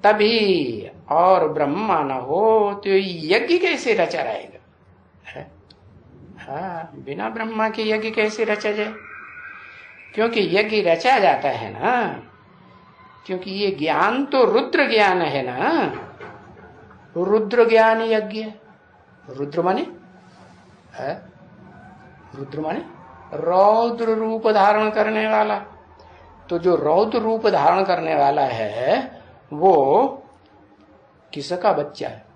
तभी और ब्रह्मा न हो तो यज्ञ कैसे रचा रहेगा? हाँ, बिना ब्रह्मा के यज्ञ कैसे रचा जाए? क्योंकि यज्ञ रचा जाता है ना, क्योंकि ये ज्ञान तो रुद्र ज्ञान है ना। रुद्र ज्ञान यज्ञ। रुद्र माने रुद्र माने रौद्र रूप धारण करने वाला। तो जो रौद्र रूप धारण करने वाला है वो किसका बच्चा है?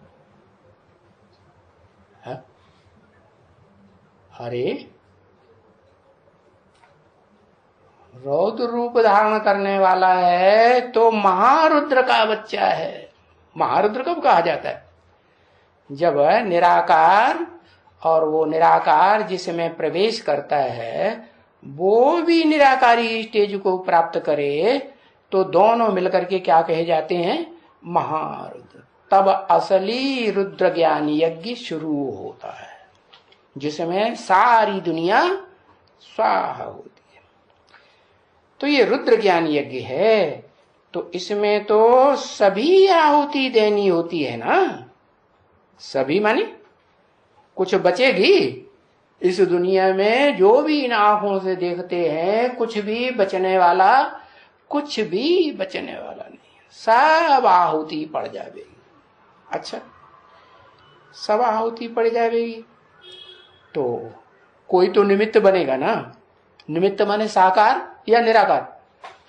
अरे रौद्र रूप धारण करने वाला है तो महारुद्र का बच्चा है। महारुद्र कब कहा जाता है? जब निराकार और वो निराकार जिसमें प्रवेश करता है वो भी निराकारी स्टेज को प्राप्त करे तो दोनों मिलकर के क्या कहे जाते हैं? महारुद्र। तब असली रुद्र ज्ञान यज्ञ शुरू होता है जिसमें सारी दुनिया स्वाहा होती है। तो ये रुद्र ज्ञान यज्ञ है, तो इसमें तो सभी आहुति देनी होती है ना। सभी माने कुछ बचेगी? इस दुनिया में जो भी इन आंखों से देखते हैं कुछ भी बचने वाला नहीं, सब आहुति पड़ जाएगी। अच्छा, सब आहुति पड़ जाएगी तो कोई तो निमित्त बनेगा ना। निमित्त माने साकार या निराकार?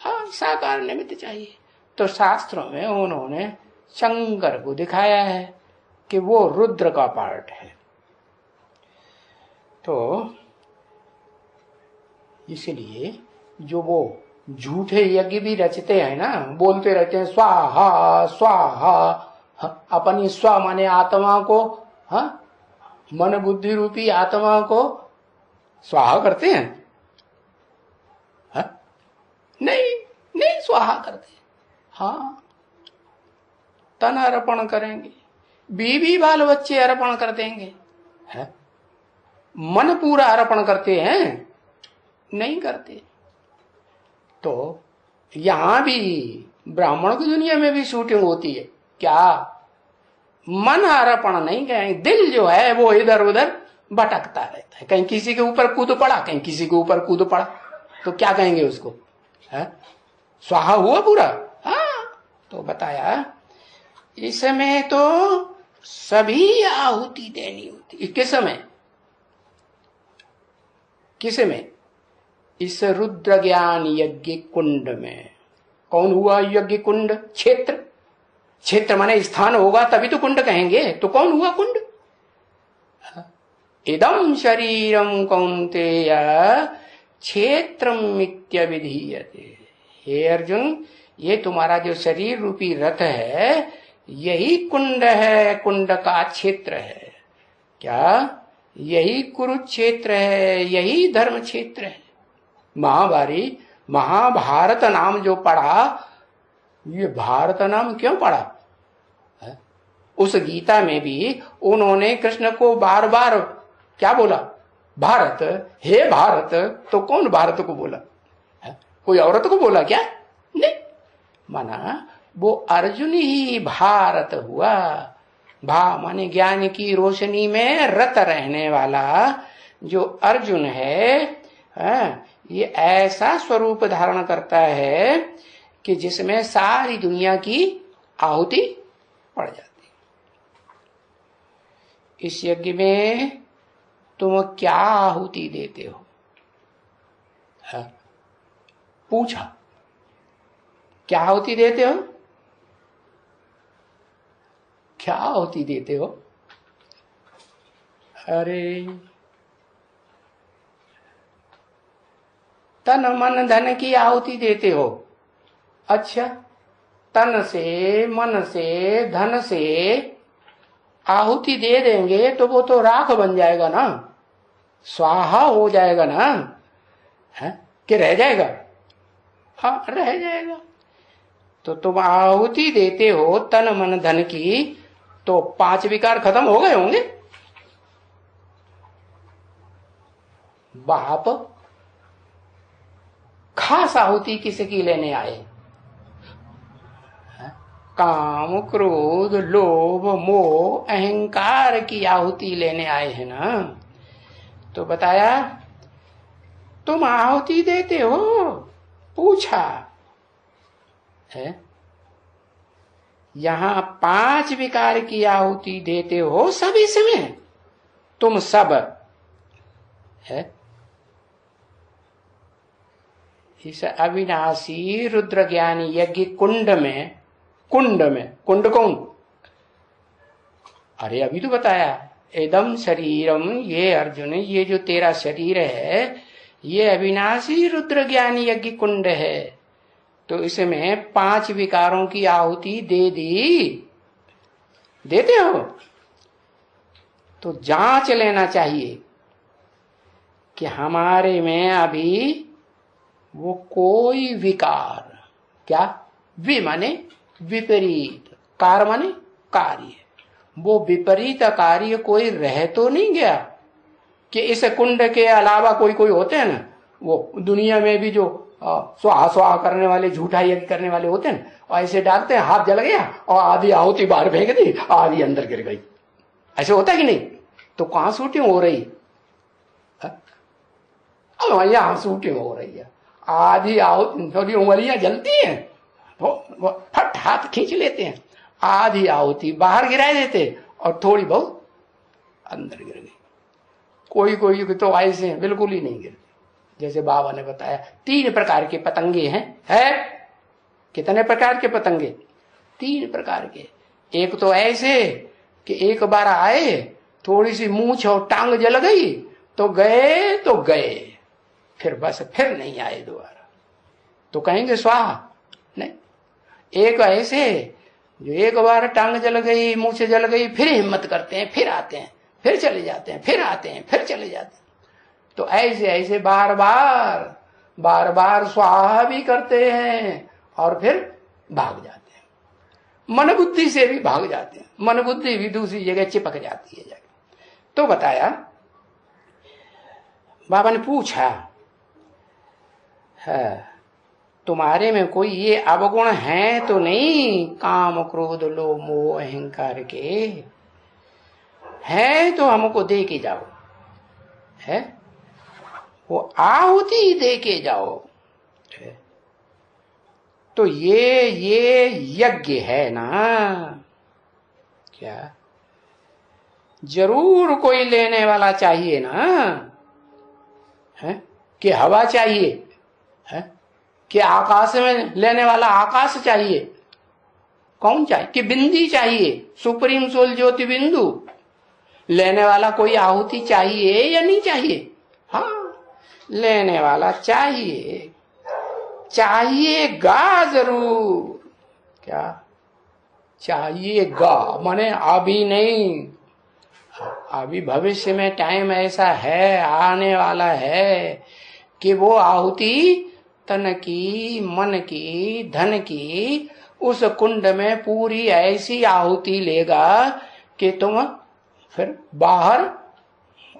हाँ, साकार निमित्त चाहिए। तो शास्त्रों में उन्होंने शंकर को दिखाया है कि वो रुद्र का पार्ट है। तो इसलिए जो वो झूठे यज्ञ भी रचते हैं ना, बोलते रहते हैं स्वाहा स्वाहा, अपनी स्व माने आत्मा को, मन बुद्धि रूपी आत्मा को स्वाहा करते हैं? नहीं स्वाहा करते। हाँ, तन अर्पण करेंगे, बीवी बाल बच्चे अर्पण कर देंगे, मन पूरा अर्पण करते हैं? नहीं करते। तो यहां भी ब्राह्मण की दुनिया में भी शूटिंग होती है क्या? मन अर्पण नहीं करेंगे, दिल जो है वो इधर उधर भटकता रहता है, कहीं किसी के ऊपर कूद पड़ा, कहीं किसी के ऊपर कूद पड़ा, तो क्या कहेंगे उसको? स्वाहा हुआ पूरा? हाँ, तो बताया इसमें तो सभी आहुति देनी होती। किस समय? इस रुद्र ज्ञान यज्ञ कुंड में। कौन हुआ यज्ञ कुंड? क्षेत्र माने स्थान होगा तभी तो कुंड कहेंगे। तो कौन हुआ कुंड? इदं शरीरम कौन्तेय क्षेत्रम मित्यभिधीयते। हे अर्जुन, ये तुम्हारा जो शरीर रूपी रथ है यही कुंड है, कुंड का क्षेत्र है। क्या? यही कुरुक्षेत्र है, यही धर्म क्षेत्र है। महाभारत नाम जो पढ़ा, ये भारत नाम क्यों पढ़ा? उस गीता में भी उन्होंने कृष्ण को बार बार क्या बोला? भारत, हे भारत। तो कौन भारत को बोला? कोई औरत को बोला क्या? नहीं, माना वो अर्जुन ही भारत हुआ। भा माने ज्ञान की रोशनी में रत रहने वाला जो अर्जुन है, ये ऐसा स्वरूप धारण करता है कि जिसमें सारी दुनिया की आहुति पड़ जाती। इस यज्ञ में तुम क्या आहुति देते हो? पूछा, क्या आहुति देते हो? क्या आहुति देते हो? अरे तन मन धन की आहुति देते हो। अच्छा, तन से मन से धन से आहुति दे देंगे तो वो तो राख बन जाएगा ना, स्वाहा हो जाएगा ना, कि रह जाएगा? हाँ, रह जाएगा। तो तुम आहुति देते हो तन मन धन की, तो 5 विकार खत्म हो गए होंगे। बाप खास आहुति किसी की लेने आए, काम क्रोध लोभ मोह अहंकार की आहुति लेने आए हैं ना, तो बताया तुम आहुति देते हो? पूछा है, यहां 5 विकार की आहुति देते हो सब इसमें, तुम सब है। इस अविनाशी रुद्र ज्ञानी यज्ञ कुंड में, कुंड कौन? अरे अभी तो बताया, एदम शरीरम, ये अर्जुन ये जो तेरा शरीर है ये अविनाशी रुद्र ज्ञानी यज्ञ कुंड है। तो इसमें 5 विकारों की आहुति दे दी, देते हो? तो जांच लेना चाहिए कि हमारे में अभी वो कोई विकार, क्या वि माने विपरीत, कार माने कार्य, वो विपरीत कार्य कोई रह तो नहीं गया कि इस कुंड के अलावा कोई कोई होते हैं ना, वो दुनिया में भी जो स्वाहा स्वाहा करने वाले, झूठा यज्ञ करने वाले होते हैं, और ऐसे डालते हैं, हाथ जल गया और आधी आहुति बाहर फेंक दी, आधी अंदर गिर गई, ऐसे होता है कि नहीं? तो कहां शूटिंग हो रही? अब यहां शूटिंग हो रही है, आधी आहुति, थोड़ी उंगलियां जलती हैं, वो फट हाथ खींच लेते हैं, आधी आहुति बाहर गिरा देते और थोड़ी बहुत अंदर गिर गई। कोई कोई तो ऐसे बिल्कुल ही नहीं गिरते, जैसे बाबा ने बताया 3 प्रकार के पतंगे हैं। है कितने प्रकार के पतंगे? 3 प्रकार के। एक तो ऐसे कि एक बार आए, थोड़ी सी मूंछ और टांग जल गई तो गए, फिर बस फिर नहीं आए दोबारा, तो कहेंगे स्वाहा नहीं। एक ऐसे जो एक बार टांग जल गई, मूंछ जल गई, फिर हिम्मत करते हैं, फिर आते हैं, फिर चले जाते हैं, फिर आते हैं, फिर चले जाते हैं। तो ऐसे ऐसे बार बार स्वाहा भी करते हैं और फिर भाग जाते हैं, मन बुद्धि से भी भाग जाते हैं, मन बुद्धि भी दूसरी जगह चिपक जाती है जाके। तो बताया, बाबा ने पूछा है तुम्हारे में कोई ये अवगुण है तो नहीं, काम क्रोध लोभ मोह अहंकार के? है तो हमको दे के जाओ, है वो आहुति दे के जाओ। तो ये यज्ञ है ना, क्या जरूर कोई लेने वाला चाहिए ना, है कि हवा चाहिए, है कि आकाश में लेने वाला आकाश चाहिए? कौन चाहिए? कि बिंदी चाहिए, सुप्रीम सोल ज्योति बिंदु लेने वाला कोई आहुति चाहिए या नहीं चाहिए? हाँ, लेने वाला चाहिए, चाहिएगा जरूर। क्या चाहिएगा? माने अभी नहीं, अभी भविष्य में टाइम ऐसा है, आने वाला है कि वो आहुति तन की, मन की, धन की उस कुंड में पूरी ऐसी आहुति लेगा कि तुम फिर बाहर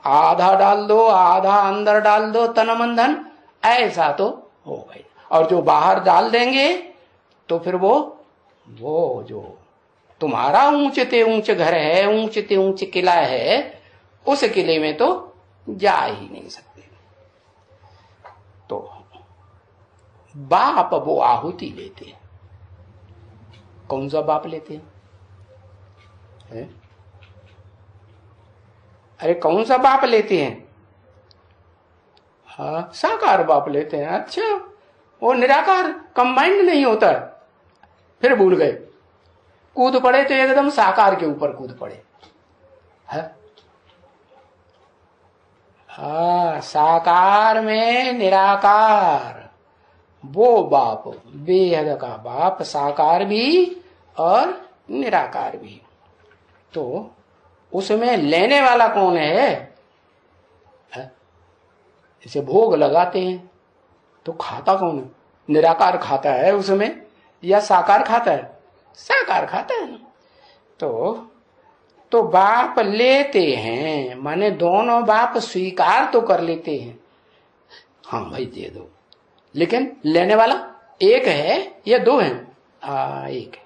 आधा डाल दो, आधा अंदर डाल दो, तन मन धन, ऐसा तो हो गई। और जो बाहर डाल देंगे तो फिर वो जो तुम्हारा ऊंचते ऊंच घर है, ऊंचते ऊंच किला है, उस किले में तो जा ही नहीं सकते। तो बाप वो आहुति लेते हैं। कौन सा बाप लेते हैं? अरे कौन सा बाप लेते हैं? हाँ, साकार बाप लेते हैं। अच्छा, वो निराकार कंबाइंड नहीं होता, फिर भूल गए, कूद पड़े तो एकदम साकार के ऊपर कूद पड़े। हाँ, साकार में निराकार, वो बाप, बेहद का बाप, साकार भी और निराकार भी। तो उसमें लेने वाला कौन है? इसे भोग लगाते हैं तो खाता कौन है? निराकार खाता है उसमें या साकार खाता है? साकार खाता है ना। तो बाप लेते हैं, माने दोनों बाप स्वीकार तो कर लेते हैं, हाँ भाई दे दो, लेकिन लेने वाला एक है या दो है? एक है।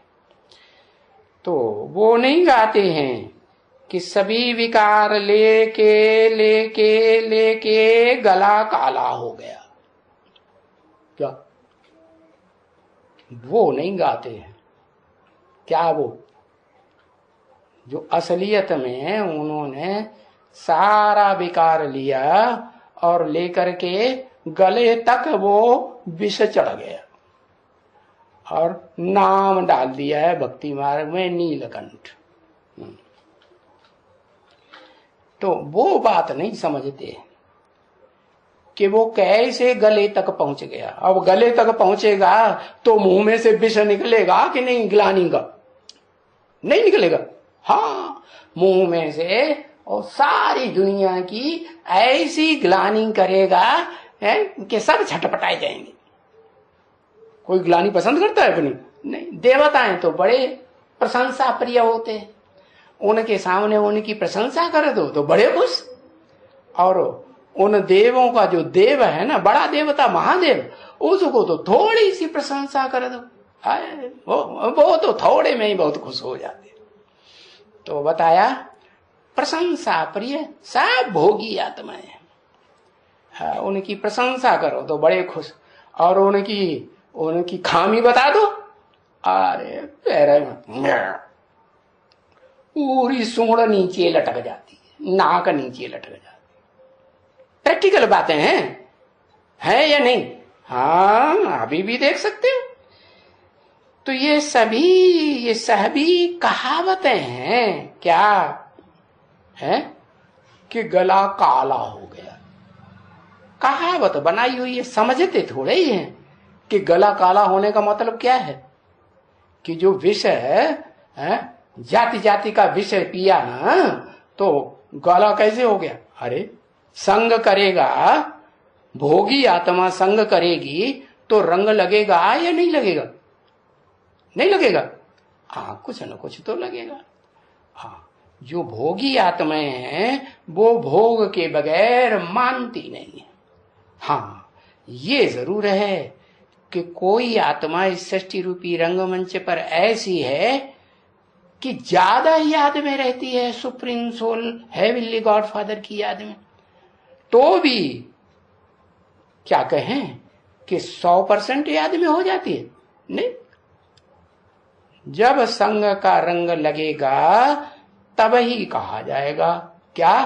तो वो नहीं गाते हैं कि सभी विकार लेके लेके लेके गला काला हो गया, क्या वो नहीं गाते हैं? क्या वो जो असलियत में उन्होंने सारा विकार लिया और लेकर के गले तक वो विष चढ़ गया और नाम डाल दिया है भक्ति मार्ग में नीलकंठ। तो वो बात नहीं समझते कि वो कैसे गले तक पहुंच गया। अब गले तक पहुंचेगा तो मुंह में से विष निकलेगा कि नहीं ग्लानि का? नहीं निकलेगा। हाँ, मुंह में से और सारी दुनिया की ऐसी ग्लानि करेगा कि सब छटपटाए जाएंगे। कोई ग्लानि पसंद करता है अपनी? नहीं। देवताएं तो बड़े प्रशंसा प्रिय होते हैं, उनके सामने उनकी प्रशंसा कर दो तो बड़े खुश। और उन देवों का जो देव है ना, बड़ा देवता महादेव, उसको तो थोड़ी सी प्रशंसा कर दो, वो तो थोड़े में ही बहुत खुश हो जाते। तो बताया प्रशंसा प्रिय सब भोगी आत्माएं। हाँ, उनकी प्रशंसा करो तो बड़े खुश, और उनकी खामी बता दो, अरे पैर पूरी सूंड नीचे लटक जाती है, नाक नीचे लटक जाती है। प्रैक्टिकल बातें हैं या नहीं? हाँ, अभी भी देख सकते हो। तो ये सभी कहावतें हैं। क्या है? कि गला काला हो गया, कहावत बनाई हुई है, समझते थोड़े ही हैं कि गला काला होने का मतलब क्या है। कि जो विष है जाति जाति का विष पिया ना, तो गला कैसे हो गया? अरे संग करेगा, भोगी आत्मा संग करेगी तो रंग लगेगा या नहीं लगेगा? नहीं लगेगा। हाँ, कुछ न कुछ तो लगेगा। हाँ, जो भोगी आत्माएं हैं वो भोग के बगैर मानती नहीं है। हाँ, ये जरूर है कि कोई आत्मा इस सृष्टि रूपी रंगमंच पर ऐसी है कि ज्यादा याद में रहती है, supreme soul heavenly God father की याद में, तो भी क्या कहें कि 100% याद में हो जाती है? नहीं। जब संग का रंग लगेगा तब ही कहा जाएगा क्या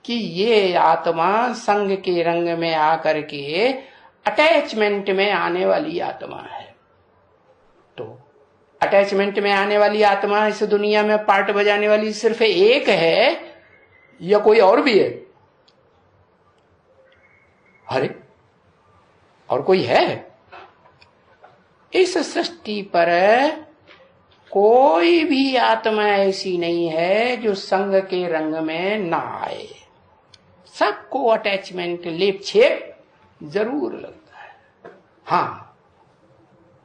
कि ये आत्मा संग के रंग में आकर के अटैचमेंट में आने वाली आत्मा है। तो अटैचमेंट में आने वाली आत्मा इस दुनिया में पार्ट बजाने वाली सिर्फ एक है या कोई और भी है? अरे और कोई है? इस सृष्टि पर कोई भी आत्मा ऐसी नहीं है जो संग के रंग में ना आए। सबको अटैचमेंट लेप छेप जरूर लगता है। हाँ,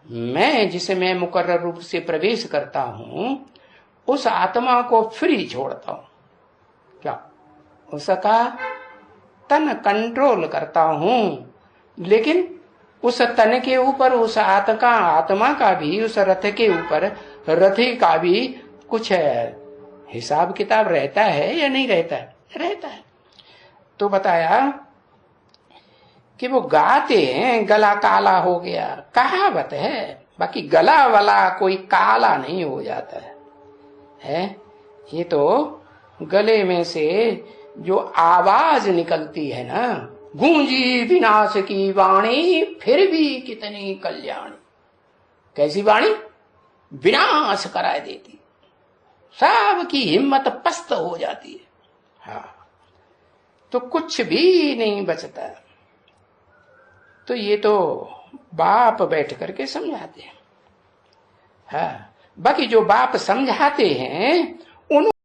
मैं जिसमें मुकर्रर रूप से प्रवेश करता हूं उस आत्मा को फ्री छोड़ता हूं। क्या उसका तन कंट्रोल करता हूं, लेकिन उस तन के ऊपर उस आत्मा का भी, उस रथ के ऊपर रथी का भी कुछ हिसाब किताब रहता है या नहीं रहता है? रहता है। तो बताया कि वो गाते हैं गला काला हो गया, कहावत है, बाकी गला वाला कोई काला नहीं हो जाता है। ये तो गले में से जो आवाज निकलती है ना, गूंजी विनाश की वाणी फिर भी कितनी कल्याणी। कैसी वाणी? विनाश कराए देती, सबकी हिम्मत पस्त हो जाती है। हाँ, तो कुछ भी नहीं बचता। तो ये तो बाप बैठ करके समझाते हैं। हाँ, बाकी जो बाप समझाते हैं